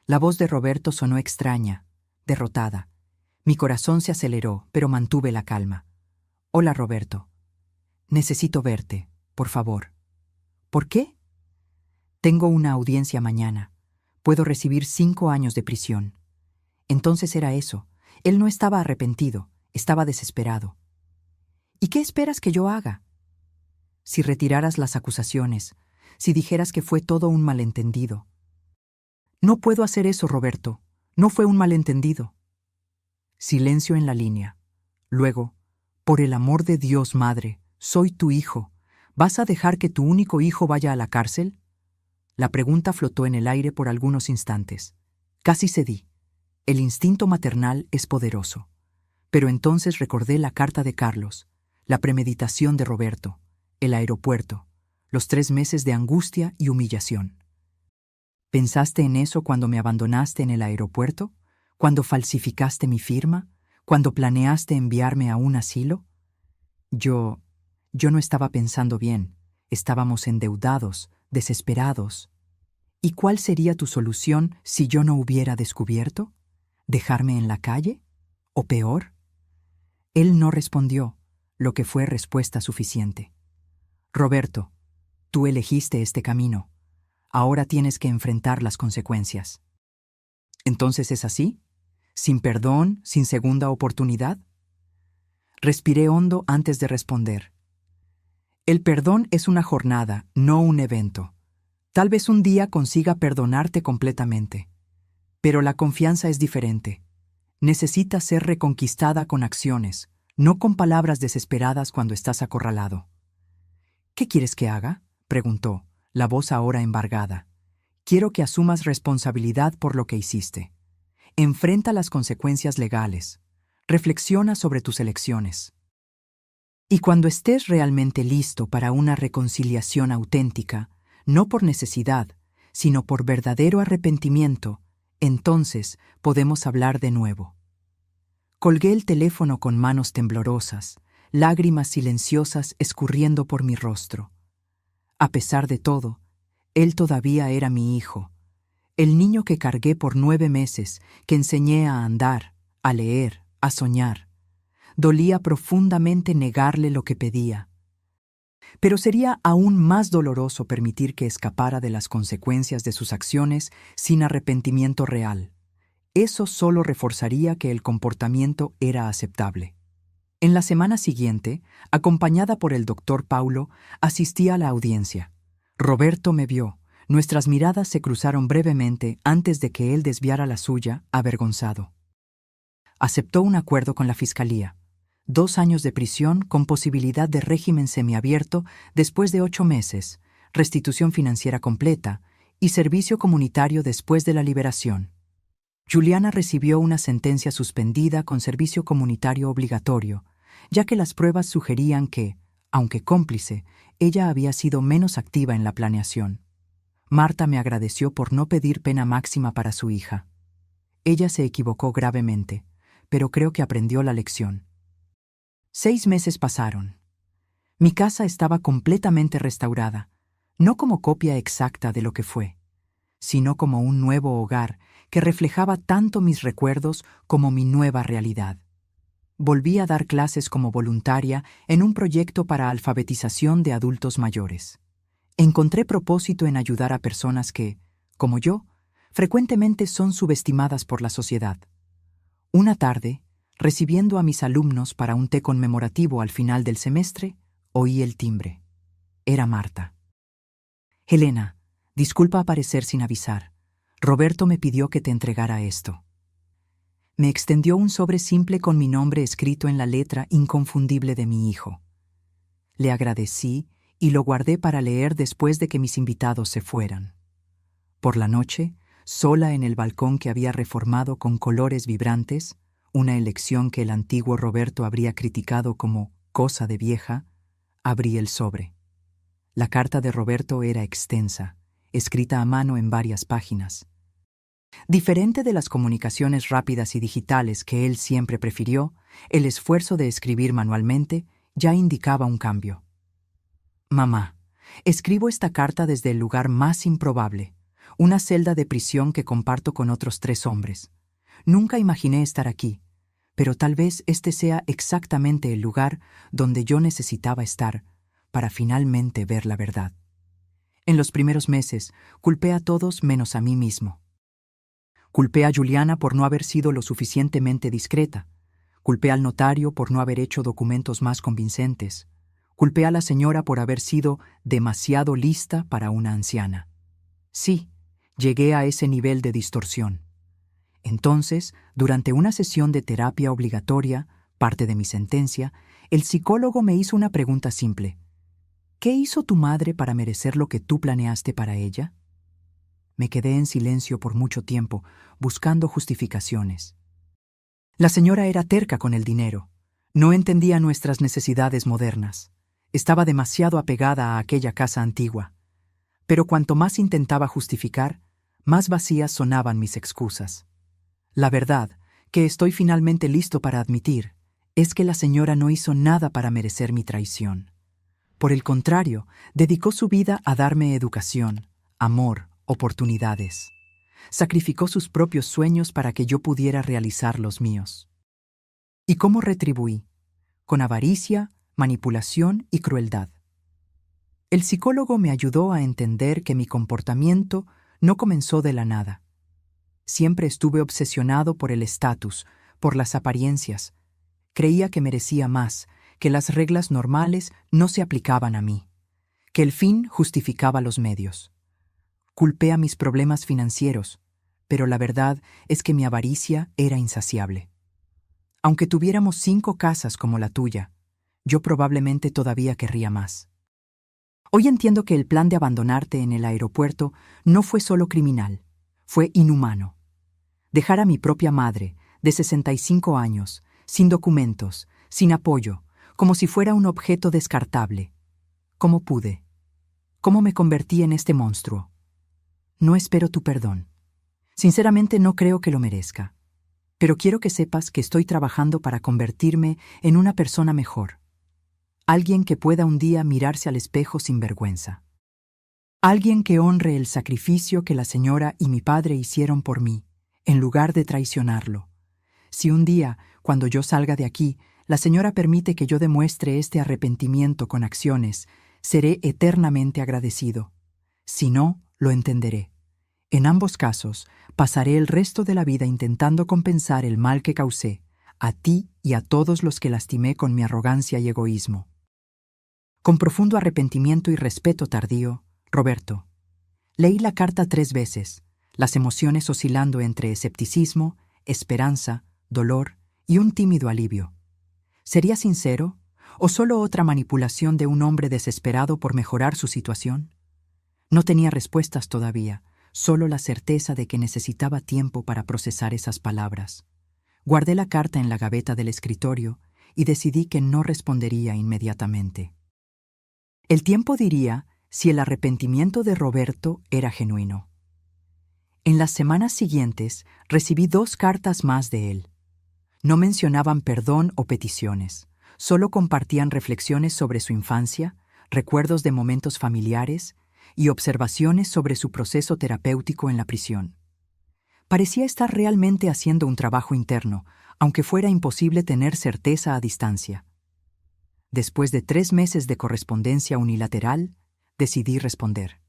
La voz de Roberto sonó extraña, derrotada. Mi corazón se aceleró, pero mantuve la calma. «Hola, Roberto. Necesito verte, por favor». «¿Por qué?» «Tengo una audiencia mañana. Puedo recibir 5 años de prisión». Entonces era eso. Él no estaba arrepentido, estaba desesperado. «¿Y qué esperas que yo haga?» «Si retiraras las acusaciones, si dijeras que fue todo un malentendido». «No puedo hacer eso, Roberto. No fue un malentendido». Silencio en la línea. Luego, «Por el amor de Dios, madre, soy tu hijo. ¿Vas a dejar que tu único hijo vaya a la cárcel?» La pregunta flotó en el aire por algunos instantes. Casi cedí. El instinto maternal es poderoso. Pero entonces recordé la carta de Carlos, la premeditación de Roberto, el aeropuerto, los 3 meses de angustia y humillación. ¿Pensaste en eso cuando me abandonaste en el aeropuerto? ¿Cuando falsificaste mi firma? ¿Cuando planeaste enviarme a un asilo? Yo no estaba pensando bien. Estábamos endeudados, desesperados. ¿Y cuál sería tu solución si yo no hubiera descubierto? ¿Dejarme en la calle? ¿O peor? Él no respondió, lo que fue respuesta suficiente. Roberto, tú elegiste este camino. Ahora tienes que enfrentar las consecuencias. ¿Entonces es así? ¿Sin perdón, sin segunda oportunidad? Respiré hondo antes de responder. El perdón es una jornada, no un evento. Tal vez un día consiga perdonarte completamente. Pero la confianza es diferente. Necesita ser reconquistada con acciones, no con palabras desesperadas cuando estás acorralado. ¿Qué quieres que haga?, preguntó, la voz ahora embargada. Quiero que asumas responsabilidad por lo que hiciste. Enfrenta las consecuencias legales. Reflexiona sobre tus elecciones. Y cuando estés realmente listo para una reconciliación auténtica, no por necesidad, sino por verdadero arrepentimiento, entonces podemos hablar de nuevo. Colgué el teléfono con manos temblorosas, lágrimas silenciosas escurriendo por mi rostro. A pesar de todo, él todavía era mi hijo, el niño que cargué por 9 meses, que enseñé a andar, a leer, a soñar. Dolía profundamente negarle lo que pedía. Pero sería aún más doloroso permitir que escapara de las consecuencias de sus acciones sin arrepentimiento real. Eso solo reforzaría que el comportamiento era aceptable. En la semana siguiente, acompañada por el doctor Paulo, asistí a la audiencia. Roberto me vio. Nuestras miradas se cruzaron brevemente antes de que él desviara la suya, avergonzado. Aceptó un acuerdo con la fiscalía. 2 años de prisión con posibilidad de régimen semiabierto después de 8 meses, restitución financiera completa y servicio comunitario después de la liberación. Juliana recibió una sentencia suspendida con servicio comunitario obligatorio, ya que las pruebas sugerían que, aunque cómplice, ella había sido menos activa en la planeación. Marta me agradeció por no pedir pena máxima para su hija. Ella se equivocó gravemente, pero creo que aprendió la lección. 6 meses pasaron. Mi casa estaba completamente restaurada, no como copia exacta de lo que fue, sino como un nuevo hogar que reflejaba tanto mis recuerdos como mi nueva realidad. volví a dar clases como voluntaria en un proyecto para alfabetización de adultos mayores. Encontré propósito en ayudar a personas que, como yo, frecuentemente son subestimadas por la sociedad. Una tarde, recibiendo a mis alumnos para un té conmemorativo al final del semestre, oí el timbre. Era Marta. Helena, disculpa aparecer sin avisar. Roberto me pidió que te entregara esto. Me extendió un sobre simple con mi nombre escrito en la letra inconfundible de mi hijo. Le agradecí y lo guardé para leer después de que mis invitados se fueran. Por la noche, sola en el balcón que había reformado con colores vibrantes, una elección que el antiguo Roberto habría criticado como cosa de vieja, abrí el sobre. La carta de Roberto era extensa, escrita a mano en varias páginas. Diferente de las comunicaciones rápidas y digitales que él siempre prefirió, el esfuerzo de escribir manualmente ya indicaba un cambio. Mamá, escribo esta carta desde el lugar más improbable, una celda de prisión que comparto con otros 3 hombres. Nunca imaginé estar aquí, pero tal vez este sea exactamente el lugar donde yo necesitaba estar para finalmente ver la verdad. En los primeros meses, culpé a todos menos a mí mismo. Culpé a Juliana por no haber sido lo suficientemente discreta. Culpé al notario por no haber hecho documentos más convincentes. Culpé a la señora por haber sido demasiado lista para una anciana. Sí, llegué a ese nivel de distorsión. Entonces, durante una sesión de terapia obligatoria, parte de mi sentencia, el psicólogo me hizo una pregunta simple. ¿Qué hizo tu madre para merecer lo que tú planeaste para ella? Me quedé en silencio por mucho tiempo, buscando justificaciones. La señora era terca con el dinero. No entendía nuestras necesidades modernas. Estaba demasiado apegada a aquella casa antigua. Pero cuanto más intentaba justificar, más vacías sonaban mis excusas. La verdad, que estoy finalmente listo para admitir, es que la señora no hizo nada para merecer mi traición. Por el contrario, dedicó su vida a darme educación, amor, oportunidades. Sacrificó sus propios sueños para que yo pudiera realizar los míos. ¿Y cómo retribuí? Con avaricia, manipulación y crueldad. El psicólogo me ayudó a entender que mi comportamiento no comenzó de la nada. Siempre estuve obsesionado por el estatus, por las apariencias. Creía que merecía más, que las reglas normales no se aplicaban a mí, que el fin justificaba los medios. Culpé a mis problemas financieros, pero la verdad es que mi avaricia era insaciable. Aunque tuviéramos 5 casas como la tuya, yo probablemente todavía querría más. Hoy entiendo que el plan de abandonarte en el aeropuerto no fue solo criminal, fue inhumano. Dejar a mi propia madre, de 65 años, sin documentos, sin apoyo, como si fuera un objeto descartable. ¿Cómo pude? ¿Cómo me convertí en este monstruo? No espero tu perdón. Sinceramente no creo que lo merezca. Pero quiero que sepas que estoy trabajando para convertirme en una persona mejor. Alguien que pueda un día mirarse al espejo sin vergüenza. Alguien que honre el sacrificio que la señora y mi padre hicieron por mí, en lugar de traicionarlo. Si un día, cuando yo salga de aquí, la señora permite que yo demuestre este arrepentimiento con acciones, seré eternamente agradecido. Si no, lo entenderé. En ambos casos, pasaré el resto de la vida intentando compensar el mal que causé, a ti y a todos los que lastimé con mi arrogancia y egoísmo. Con profundo arrepentimiento y respeto tardío, Roberto. Leí la carta 3 veces, las emociones oscilando entre escepticismo, esperanza, dolor y un tímido alivio. ¿Sería sincero o solo otra manipulación de un hombre desesperado por mejorar su situación? No tenía respuestas todavía, solo la certeza de que necesitaba tiempo para procesar esas palabras. Guardé la carta en la gaveta del escritorio y decidí que no respondería inmediatamente. El tiempo diría si el arrepentimiento de Roberto era genuino. En las semanas siguientes recibí 2 cartas más de él. No mencionaban perdón o peticiones, solo compartían reflexiones sobre su infancia, recuerdos de momentos familiares y observaciones sobre su proceso terapéutico en la prisión. Parecía estar realmente haciendo un trabajo interno, aunque fuera imposible tener certeza a distancia. Después de 3 meses de correspondencia unilateral, decidí responder.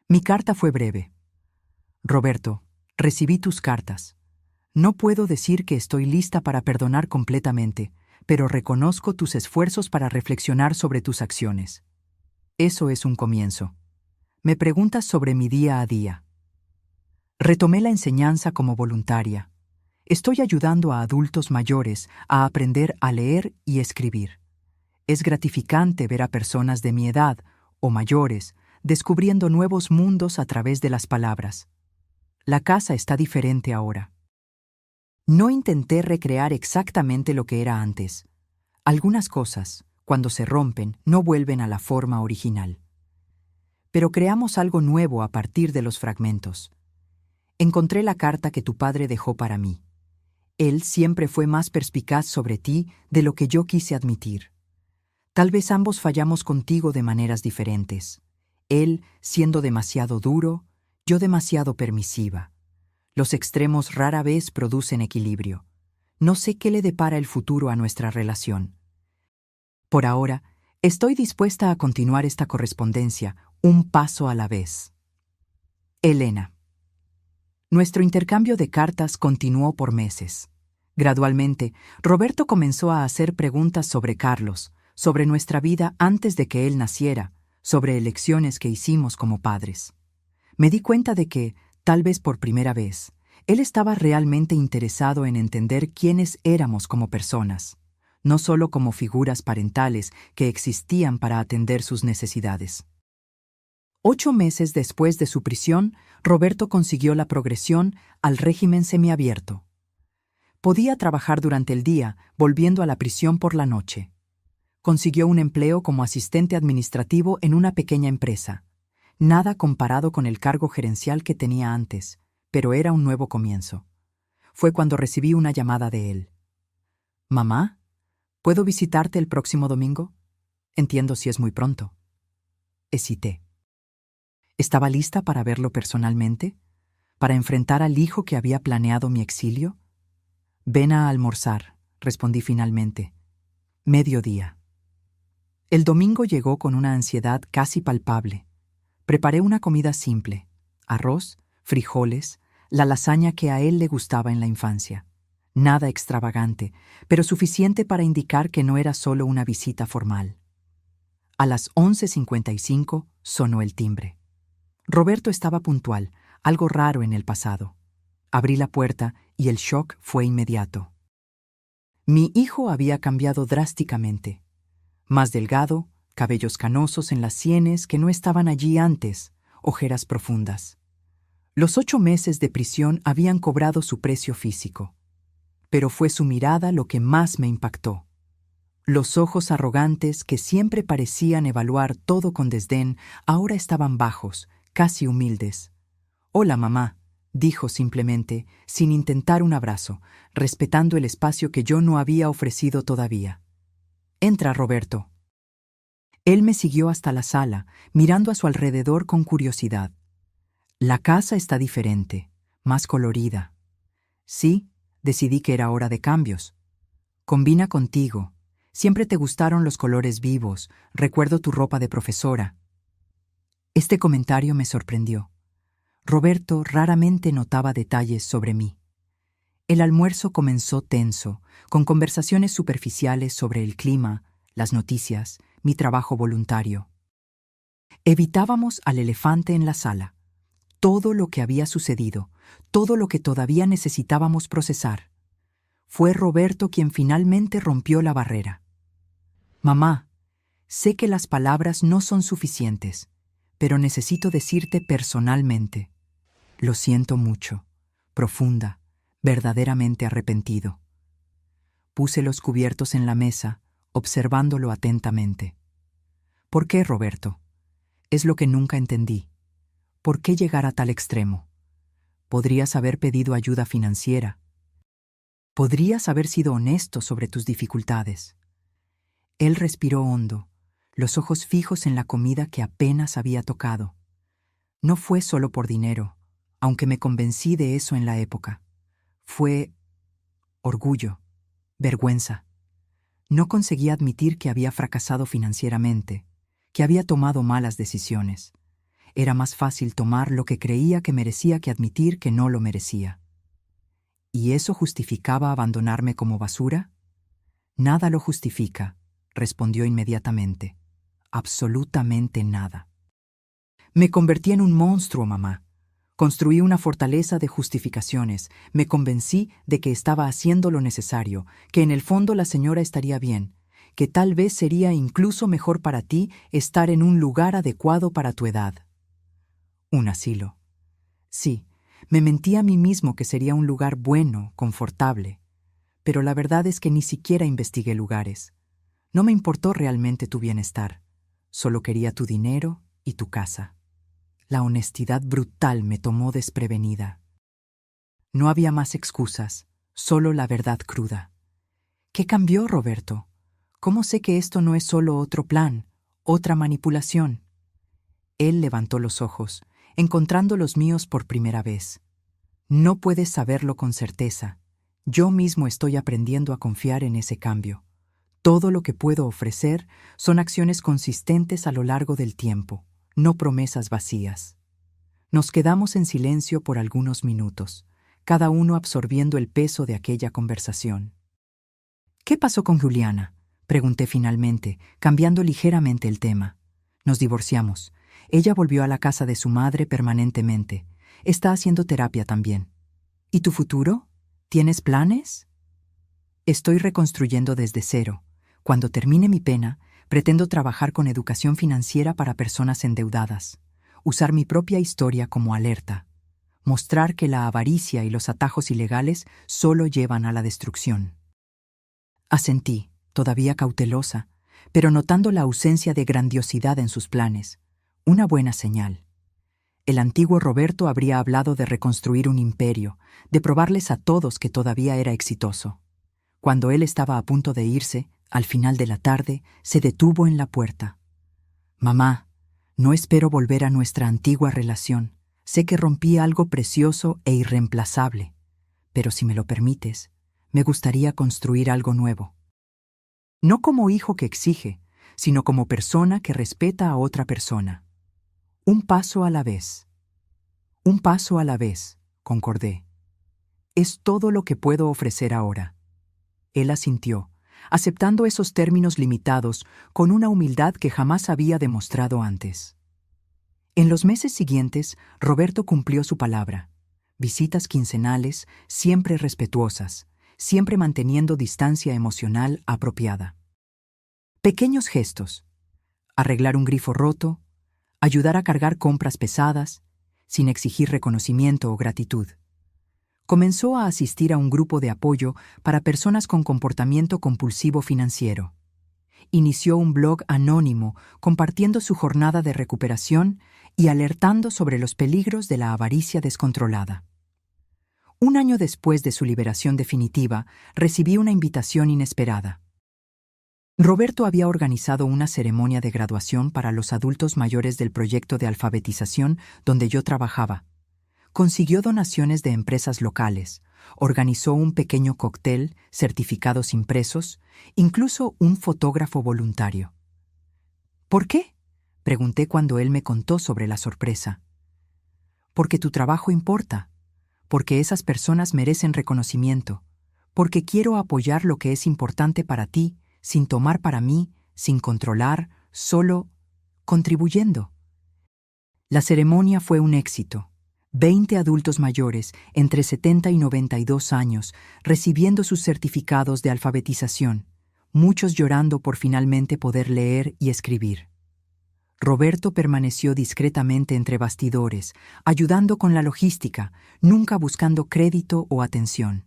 Mi carta fue breve. Roberto, recibí tus cartas. No puedo decir que estoy lista para perdonar completamente, pero reconozco tus esfuerzos para reflexionar sobre tus acciones. Eso es un comienzo. Me preguntas sobre mi día a día. Retomé la enseñanza como voluntaria. Estoy ayudando a adultos mayores a aprender a leer y escribir. Es gratificante ver a personas de mi edad o mayores descubriendo nuevos mundos a través de las palabras. La casa está diferente ahora. No intenté recrear exactamente lo que era antes. Algunas cosas, cuando se rompen, no vuelven a la forma original. Pero creamos algo nuevo a partir de los fragmentos. Encontré la carta que tu padre dejó para mí. Él siempre fue más perspicaz sobre ti de lo que yo quise admitir. Tal vez ambos fallamos contigo de maneras diferentes. Él siendo demasiado duro, yo demasiado permisiva. Los extremos rara vez producen equilibrio. No sé qué le depara el futuro a nuestra relación. Por ahora, estoy dispuesta a continuar esta correspondencia, un paso a la vez. Elena. Nuestro intercambio de cartas continuó por meses. Gradualmente, Roberto comenzó a hacer preguntas sobre Carlos, sobre nuestra vida antes de que él naciera, sobre elecciones que hicimos como padres. Me di cuenta de que, tal vez por primera vez, él estaba realmente interesado en entender quiénes éramos como personas, no solo como figuras parentales que existían para atender sus necesidades. 8 meses después de su prisión, Roberto consiguió la progresión al régimen semiabierto. Podía trabajar durante el día, volviendo a la prisión por la noche. Consiguió un empleo como asistente administrativo en una pequeña empresa. Nada comparado con el cargo gerencial que tenía antes, pero era un nuevo comienzo. Fue cuando recibí una llamada de él. «Mamá, ¿puedo visitarte el próximo domingo? Entiendo si es muy pronto». Hesité. ¿Estaba lista para verlo personalmente? ¿Para enfrentar al hijo que había planeado mi exilio? «Ven a almorzar», respondí finalmente. Mediodía. El domingo llegó con una ansiedad casi palpable. Preparé una comida simple: arroz, frijoles, la lasaña que a él le gustaba en la infancia. Nada extravagante, pero suficiente para indicar que no era solo una visita formal. A las 11:55 sonó el timbre. Roberto estaba puntual, algo raro en el pasado. Abrí la puerta y el shock fue inmediato. Mi hijo había cambiado drásticamente. Más delgado, cabellos canosos en las sienes que no estaban allí antes, ojeras profundas. Los 8 meses de prisión habían cobrado su precio físico. Pero fue su mirada lo que más me impactó. Los ojos arrogantes que siempre parecían evaluar todo con desdén, ahora estaban bajos, casi humildes. «Hola, mamá», dijo simplemente, sin intentar un abrazo, respetando el espacio que yo no había ofrecido todavía. «Entra, Roberto». Él me siguió hasta la sala, mirando a su alrededor con curiosidad. La casa está diferente, más colorida. Sí, decidí que era hora de cambios. Combina contigo. Siempre te gustaron los colores vivos, recuerdo tu ropa de profesora. Este comentario me sorprendió. Roberto raramente notaba detalles sobre mí. El almuerzo comenzó tenso, con conversaciones superficiales sobre el clima, las noticias, mi trabajo voluntario. Evitábamos al elefante en la sala. Todo lo que había sucedido, todo lo que todavía necesitábamos procesar. Fue Roberto quien finalmente rompió la barrera. «Mamá, sé que las palabras no son suficientes, pero necesito decirte personalmente. Lo siento mucho, profunda, verdaderamente arrepentido». Puse los cubiertos en la mesa, observándolo atentamente. «¿Por qué, Roberto? Es lo que nunca entendí. ¿Por qué llegar a tal extremo? Podrías haber pedido ayuda financiera. Podrías haber sido honesto sobre tus dificultades». Él respiró hondo, los ojos fijos en la comida que apenas había tocado. «No fue solo por dinero. aunque me convencí de eso en la época. Fue orgullo, vergüenza. No conseguía admitir que había fracasado financieramente, que había tomado malas decisiones. Era más fácil tomar lo que creía que merecía que admitir que no lo merecía. ¿Y eso justificaba abandonarme como basura? Nada lo justifica, respondió inmediatamente. Absolutamente nada. Me convertí en un monstruo, mamá. Construí una fortaleza de justificaciones. Me convencí de que estaba haciendo lo necesario, que en el fondo la señora estaría bien, que tal vez sería incluso mejor para ti estar en un lugar adecuado para tu edad. Un asilo. Sí, me mentí a mí mismo que sería un lugar bueno, confortable. Pero la verdad es que ni siquiera investigué lugares. No me importó realmente tu bienestar. Solo quería tu dinero y tu casa. La honestidad brutal me tomó desprevenida. No había más excusas, solo la verdad cruda. ¿Qué cambió, Roberto? ¿Cómo sé que esto no es solo otro plan, otra manipulación? Él levantó los ojos, encontrando los míos por primera vez. No puedes saberlo con certeza. Yo mismo estoy aprendiendo a confiar en ese cambio. Todo lo que puedo ofrecer son acciones consistentes a lo largo del tiempo, no promesas vacías. Nos quedamos en silencio por algunos minutos, cada uno absorbiendo el peso de aquella conversación. ¿Qué pasó con Juliana?, pregunté finalmente, cambiando ligeramente el tema. Nos divorciamos. Ella volvió a la casa de su madre permanentemente. Está haciendo terapia también. ¿Y tu futuro? ¿Tienes planes? Estoy reconstruyendo desde cero. Cuando termine mi pena, pretendo trabajar con educación financiera para personas endeudadas, usar mi propia historia como alerta, mostrar que la avaricia y los atajos ilegales solo llevan a la destrucción. Asentí, todavía cautelosa, pero notando la ausencia de grandiosidad en sus planes. Una buena señal. El antiguo Roberto habría hablado de reconstruir un imperio, de probarles a todos que todavía era exitoso. Cuando él estaba a punto de irse, al final de la tarde, se detuvo en la puerta. «Mamá, no espero volver a nuestra antigua relación. Sé que rompí algo precioso e irreemplazable, pero si me lo permites, me gustaría construir algo nuevo. No como hijo que exige, sino como persona que respeta a otra persona. Un paso a la vez». «Un paso a la vez», concordé. «Es todo lo que puedo ofrecer ahora». Él asintió, aceptando esos términos limitados con una humildad que jamás había demostrado antes. En los meses siguientes, Roberto cumplió su palabra. Visitas quincenales, siempre respetuosas, siempre manteniendo distancia emocional apropiada. Pequeños gestos. Arreglar un grifo roto, ayudar a cargar compras pesadas, sin exigir reconocimiento o gratitud. Comenzó a asistir a un grupo de apoyo para personas con comportamiento compulsivo financiero. Inició un blog anónimo compartiendo su jornada de recuperación y alertando sobre los peligros de la avaricia descontrolada. Un año después de su liberación definitiva, recibí una invitación inesperada. Roberto había organizado una ceremonia de graduación para los adultos mayores del proyecto de alfabetización donde yo trabajaba. Consiguió donaciones de empresas locales, organizó un pequeño cóctel, certificados impresos, incluso un fotógrafo voluntario. ¿Por qué?, pregunté cuando él me contó sobre la sorpresa. Porque tu trabajo importa, porque esas personas merecen reconocimiento, porque quiero apoyar lo que es importante para ti, sin tomar para mí, sin controlar, solo contribuyendo. La ceremonia fue un éxito. 20 adultos mayores, entre 70 y 92 años, recibiendo sus certificados de alfabetización, muchos llorando por finalmente poder leer y escribir. Roberto permaneció discretamente entre bastidores, ayudando con la logística, nunca buscando crédito o atención.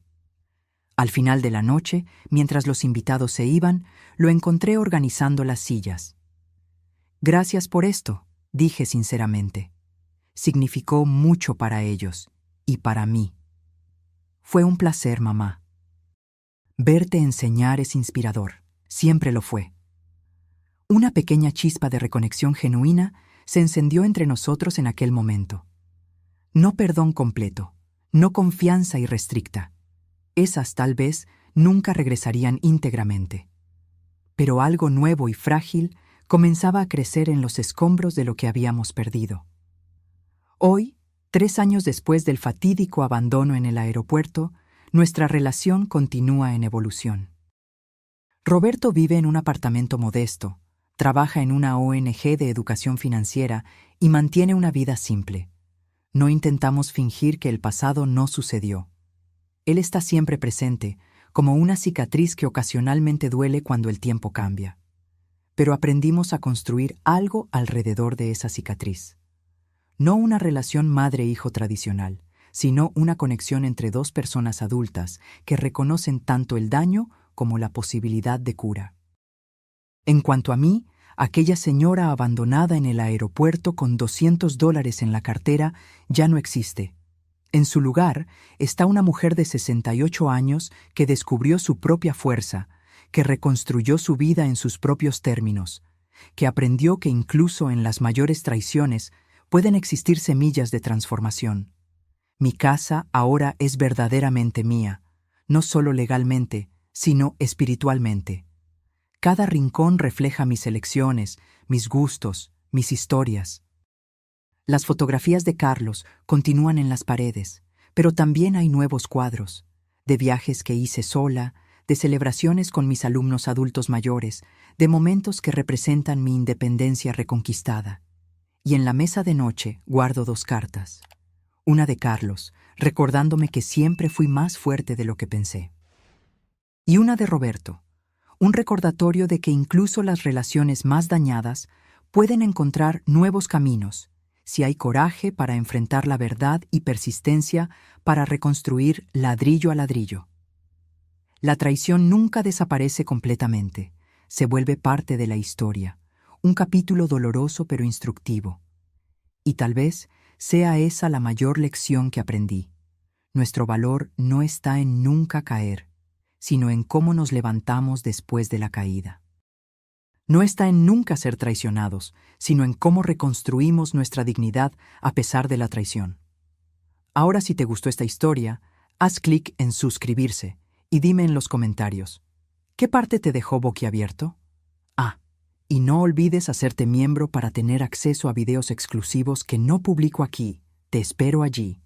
Al final de la noche, mientras los invitados se iban, lo encontré organizando las sillas. «Gracias por esto», dije sinceramente. Significó mucho para ellos y para mí. «Fue un placer, mamá». Verte enseñar es inspirador, siempre lo fue. Una pequeña chispa de reconexión genuina se encendió entre nosotros en aquel momento. No perdón completo, no confianza irrestricta. Esas tal vez nunca regresarían íntegramente. Pero algo nuevo y frágil comenzaba a crecer en los escombros de lo que habíamos perdido. Hoy, 3 años después del fatídico abandono en el aeropuerto, nuestra relación continúa en evolución. Roberto vive en un apartamento modesto, trabaja en una ONG de educación financiera y mantiene una vida simple. No intentamos fingir que el pasado no sucedió. Él está siempre presente, como una cicatriz que ocasionalmente duele cuando el tiempo cambia. Pero aprendimos a construir algo alrededor de esa cicatriz. No una relación madre-hijo tradicional, sino una conexión entre dos personas adultas que reconocen tanto el daño como la posibilidad de cura. En cuanto a mí, aquella señora abandonada en el aeropuerto con $200 en la cartera ya no existe. En su lugar está una mujer de 68 años que descubrió su propia fuerza, que reconstruyó su vida en sus propios términos, que aprendió que incluso en las mayores traiciones pueden existir semillas de transformación. Mi casa ahora es verdaderamente mía, no solo legalmente, sino espiritualmente. Cada rincón refleja mis elecciones, mis gustos, mis historias. Las fotografías de Carlos continúan en las paredes, pero también hay nuevos cuadros, de viajes que hice sola, de celebraciones con mis alumnos adultos mayores, de momentos que representan mi independencia reconquistada. Y en la mesa de noche guardo 2 cartas. Una de Carlos, recordándome que siempre fui más fuerte de lo que pensé. Y una de Roberto, un recordatorio de que incluso las relaciones más dañadas pueden encontrar nuevos caminos, si hay coraje para enfrentar la verdad y persistencia para reconstruir ladrillo a ladrillo. La traición nunca desaparece completamente, se vuelve parte de la historia, un capítulo doloroso pero instructivo. Y tal vez sea esa la mayor lección que aprendí. Nuestro valor no está en nunca caer, sino en cómo nos levantamos después de la caída. No está en nunca ser traicionados, sino en cómo reconstruimos nuestra dignidad a pesar de la traición. Ahora, si te gustó esta historia, haz clic en suscribirse y dime en los comentarios, ¿qué parte te dejó boquiabierto? Y no olvides hacerte miembro para tener acceso a videos exclusivos que no publico aquí. Te espero allí.